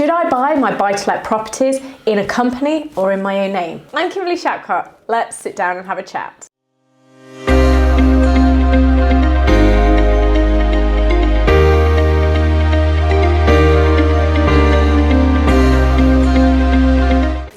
Should I buy my buy-to-let properties in a company or in my own name? I'm Kimberly Shapcott. Let's sit down and have a chat.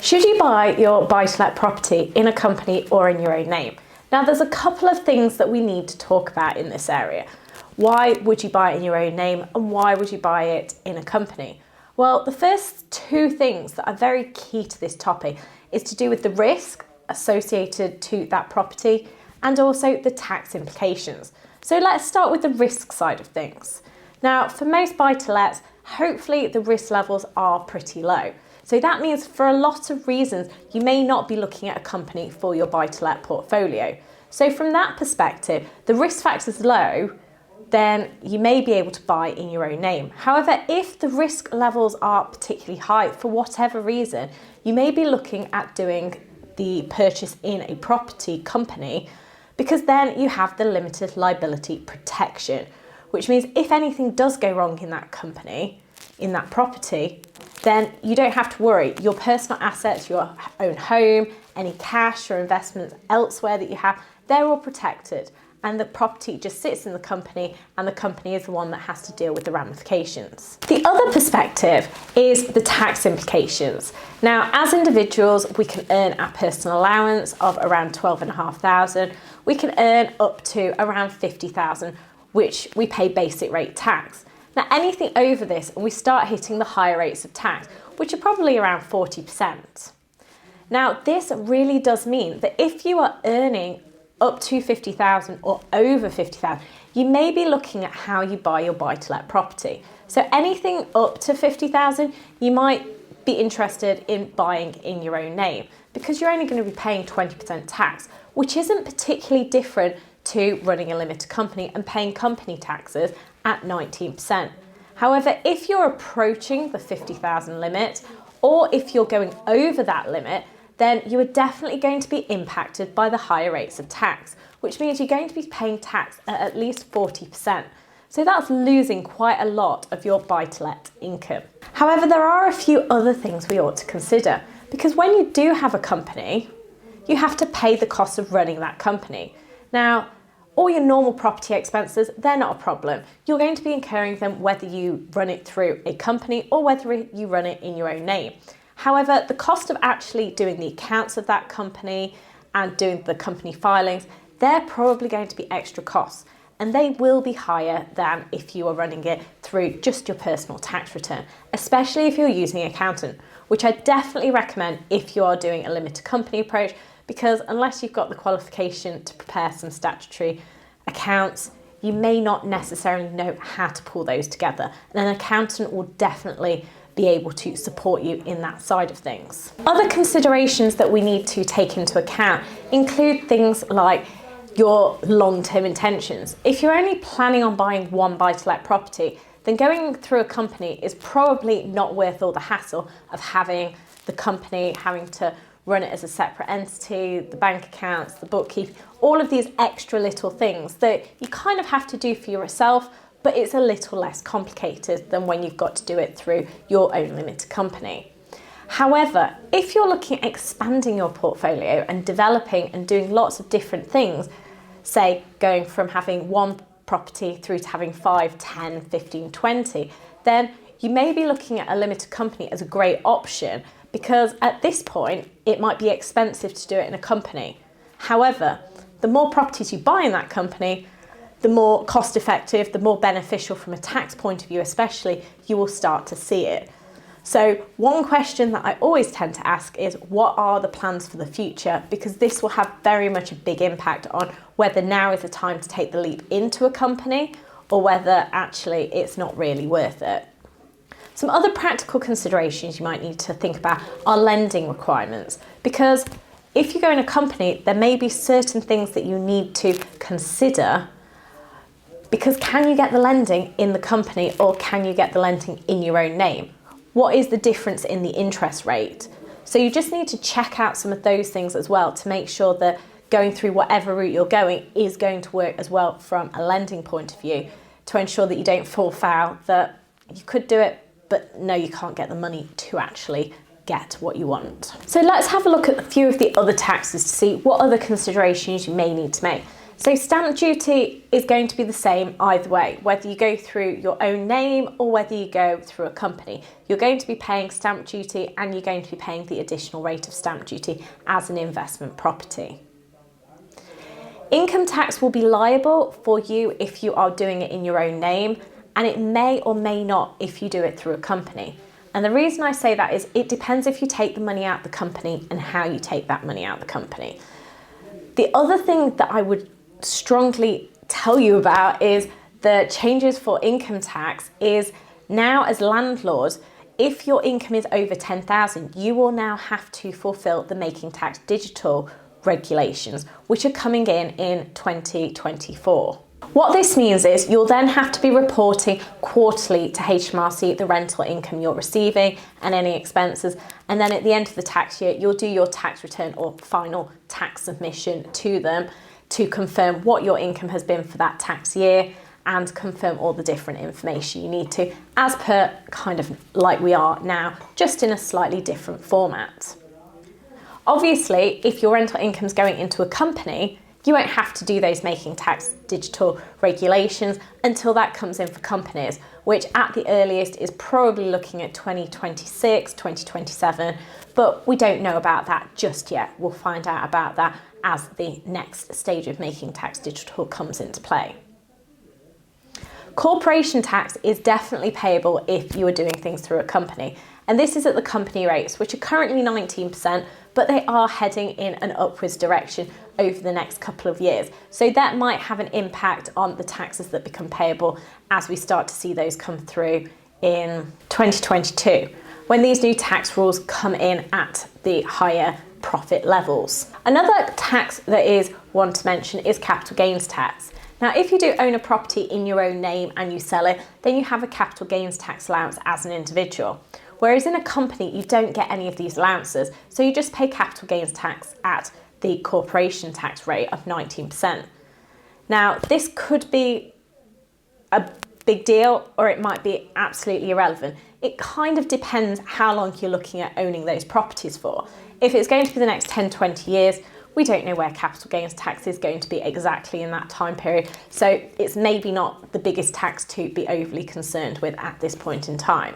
Should you buy your buy-to-let property in a company or in your own name? Now, there's a couple of things that we need to talk about in this area. Why would you buy it in your own name, and why would you buy it in a company? Well, the first two things that are very key to this topic is to do with the risk associated to that property and also the tax implications. So let's start with the risk side of things. Now, for most buy-to-lets, hopefully the risk levels are pretty low. So that means for a lot of reasons, you may not be looking at a company for your buy-to-let portfolio. So from that perspective, the risk factor is low, then you may be able to buy in your own name. However, if the risk levels are particularly high for whatever reason, you may be looking at doing the purchase in a property company, because then you have the limited liability protection, which means if anything does go wrong in that company, in that property, then you don't have to worry. Your personal assets, your own home, any cash or investments elsewhere that you have, they're all protected. And the property just sits in the company, and the company is the one that has to deal with the ramifications. The other perspective is the tax implications. Now, as individuals, we can earn our personal allowance of around 12,500. We can earn up to around 50,000, which we pay basic rate tax. Now, anything over this, and we start hitting the higher rates of tax, which are probably around 40%. Now, this really does mean that if you are earning up to 50,000 or over 50,000, you may be looking at how you buy your buy-to-let property. So anything up to 50,000, you might be interested in buying in your own name, because you're only going to be paying 20% tax, which isn't particularly different to running a limited company and paying company taxes at 19%. However, if you're approaching the 50,000 limit, or if you're going over that limit, then you are definitely going to be impacted by the higher rates of tax, which means you're going to be paying tax at least 40%. So that's losing quite a lot of your buy-to-let income. However, there are a few other things we ought to consider, because when you do have a company, you have to pay the cost of running that company. Now, all your normal property expenses, they're not a problem. You're going to be incurring them whether you run it through a company or whether you run it in your own name. However, the cost of actually doing the accounts of that company and doing the company filings, they're probably going to be extra costs, and they will be higher than if you are running it through just your personal tax return, especially if you're using an accountant, which I definitely recommend if you are doing a limited company approach, because unless you've got the qualification to prepare some statutory accounts, you may not necessarily know how to pull those together. And an accountant will definitely be able to support you in that side of things. Other considerations that we need to take into account include things like your long-term intentions. If you're only planning on buying one buy-to-let property, then going through a company is probably not worth all the hassle of having the company, having to run it as a separate entity, the bank accounts, the bookkeeping, all of these extra little things that you kind of have to do for yourself, but it's a little less complicated than when you've got to do it through your own limited company. However, if you're looking at expanding your portfolio and developing and doing lots of different things, say going from having one property through to having 5, 10, 15, 20, then you may be looking at a limited company as a great option, because at this point, it might be expensive to do it in a company. However, the more properties you buy in that company, the more cost effective, the more beneficial from a tax point of view especially, you will start to see it. So one question that I always tend to ask is, what are the plans for the future? Because this will have very much a big impact on whether now is the time to take the leap into a company or whether actually it's not really worth it. Some other practical considerations you might need to think about are lending requirements, because if you go in a company, there may be certain things that you need to consider, because can you get the lending in the company or can you get the lending in your own name? What is the difference in the interest rate? So you just need to check out some of those things as well to make sure that going through whatever route you're going is going to work as well from a lending point of view, to ensure that you don't fall foul, that you could do it but no, you can't get the money to actually get what you want. So let's have a look at a few of the other taxes to see what other considerations you may need to make. So stamp duty is going to be the same either way, whether you go through your own name or whether you go through a company. You're going to be paying stamp duty, and you're going to be paying the additional rate of stamp duty as an investment property. Income tax will be liable for you if you are doing it in your own name, and it may or may not if you do it through a company. And the reason I say that is it depends if you take the money out of the company and how you take that money out of the company. The other thing that I would strongly tell you about is the changes for income tax is now, as landlords, if your income is over 10,000, you will now have to fulfill the Making Tax Digital regulations, which are coming in 2024. What this means is you'll then have to be reporting quarterly to HMRC the rental income you're receiving and any expenses, and then at the end of the tax year you'll do your tax return or final tax submission to them to confirm what your income has been for that tax year and confirm all the different information you need to, as per kind of like we are now, just in a slightly different format. Obviously, if your rental income is going into a company, you won't have to do those Making Tax Digital regulations until that comes in for companies, which at the earliest is probably looking at 2026, 2027, but we don't know about that just yet. We'll find out about that as the next stage of Making Tax Digital comes into play. Corporation tax is definitely payable if you are doing things through a company, and this is at the company rates, which are currently 19%, but they are heading in an upwards direction over the next couple of years. So that might have an impact on the taxes that become payable as we start to see those come through in 2022, when these new tax rules come in at the higher profit levels. Another tax that is one to mention is capital gains tax. Now, if you do own a property in your own name and you sell it, then you have a capital gains tax allowance as an individual. Whereas in a company, you don't get any of these allowances, so you just pay capital gains tax at the corporation tax rate of 19%. Now, this could be a big deal or it might be absolutely irrelevant. It kind of depends how long you're looking at owning those properties for. If it's going to be the next 10, 20 years, we don't know where capital gains tax is going to be exactly in that time period, so it's maybe not the biggest tax to be overly concerned with at this point in time.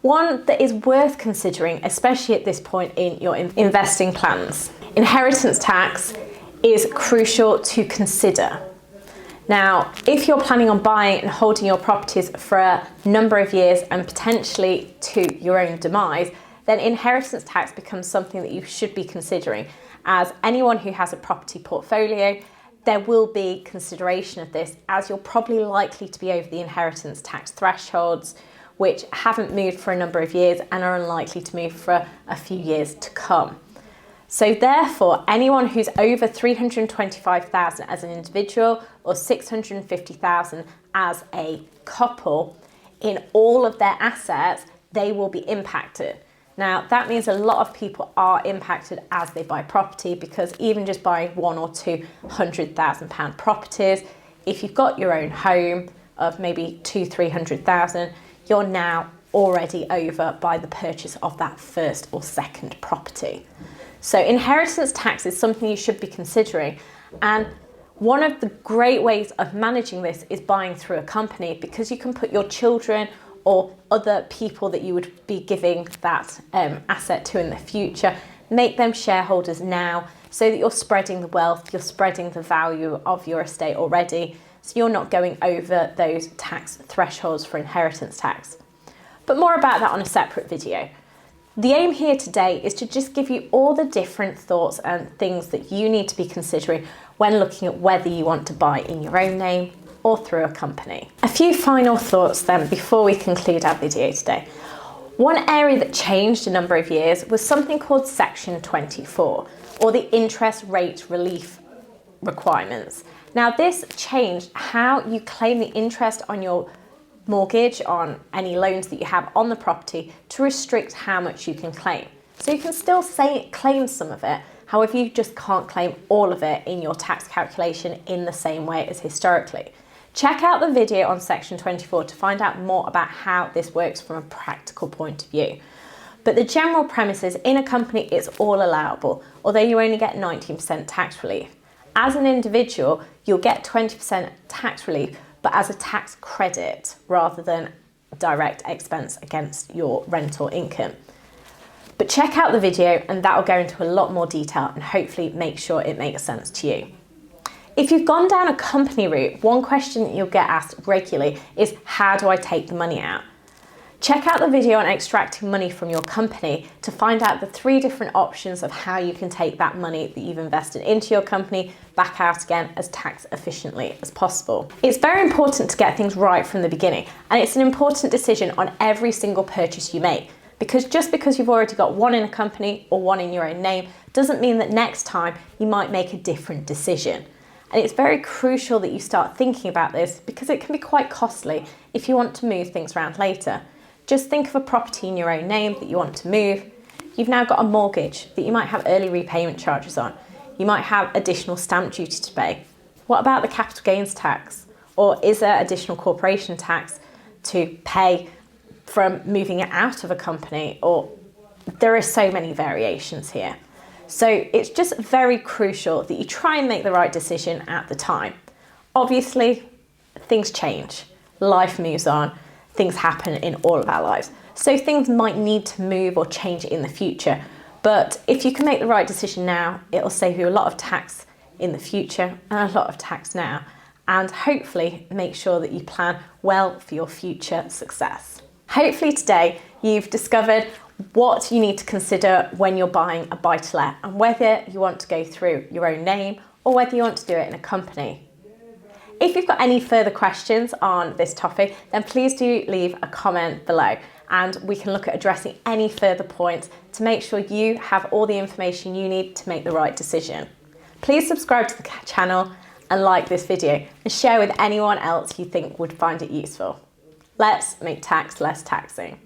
One that is worth considering, especially at this point in your investing plans. Inheritance tax is crucial to consider. Now, if you're planning on buying and holding your properties for a number of years and potentially to your own demise, then inheritance tax becomes something that you should be considering. As anyone who has a property portfolio, there will be consideration of this, as you're probably likely to be over the inheritance tax thresholds, which haven't moved for a number of years and are unlikely to move for a few years to come. So therefore, anyone who's over 325,000 as an individual or 650,000 as a couple, in all of their assets, they will be impacted. Now, that means a lot of people are impacted as they buy property, because even just buying £100,000 or £200,000 properties, if you've got your own home of maybe 200,000-300,000, you're now already over by the purchase of that first or second property. So inheritance tax is something you should be considering. And one of the great ways of managing this is buying through a company, because you can put your children or other people that you would be giving that asset to in the future, make them shareholders now, so that you're spreading the wealth, you're spreading the value of your estate already, so you're not going over those tax thresholds for inheritance tax. But more about that on a separate video. The aim here today is to just give you all the different thoughts and things that you need to be considering when looking at whether you want to buy in your own name or through a company. A few final thoughts then before we conclude our video today. One area that changed a number of years was something called Section 24, or the interest rate relief requirements. Now, this changed how you claim the interest on your mortgage, on any loans that you have on the property, to restrict how much you can claim. So you can still claim some of it, however, you just can't claim all of it in your tax calculation in the same way as historically. Check out the video on section 24 to find out more about how this works from a practical point of view. But the general premise is in a company, it's all allowable, although you only get 19% tax relief. As an individual, you'll get 20% tax relief, but as a tax credit rather than direct expense against your rental income. But check out the video and that will go into a lot more detail and hopefully make sure it makes sense to you. If you've gone down a company route, one question that you'll get asked regularly is, how do I take the money out? Check out the video on extracting money from your company to find out the 3 different options of how you can take that money that you've invested into your company back out again as tax efficiently as possible. It's very important to get things right from the beginning, and it's an important decision on every single purchase you make, because just because you've already got one in a company or one in your own name doesn't mean that next time you might make a different decision. And it's very crucial that you start thinking about this because it can be quite costly if you want to move things around later. Just think of a property in your own name that you want to move. You've now got a mortgage that you might have early repayment charges on. You might have additional stamp duty to pay. What about the capital gains tax? Or is there additional corporation tax to pay from moving it out of a company? Or there are so many variations here. So it's just very crucial that you try and make the right decision at the time. Obviously, things change. Life moves on. Things happen in all of our lives. So things might need to move or change in the future. But if you can make the right decision now, it'll save you a lot of tax in the future and a lot of tax now. And hopefully make sure that you plan well for your future success. Hopefully today you've discovered what you need to consider when you're buying a buy-to-let and whether you want to go through your own name or whether you want to do it in a company. If you've got any further questions on this topic, then please do leave a comment below and we can look at addressing any further points to make sure you have all the information you need to make the right decision. Please subscribe to the channel and like this video and share with anyone else you think would find it useful. Let's make tax less taxing.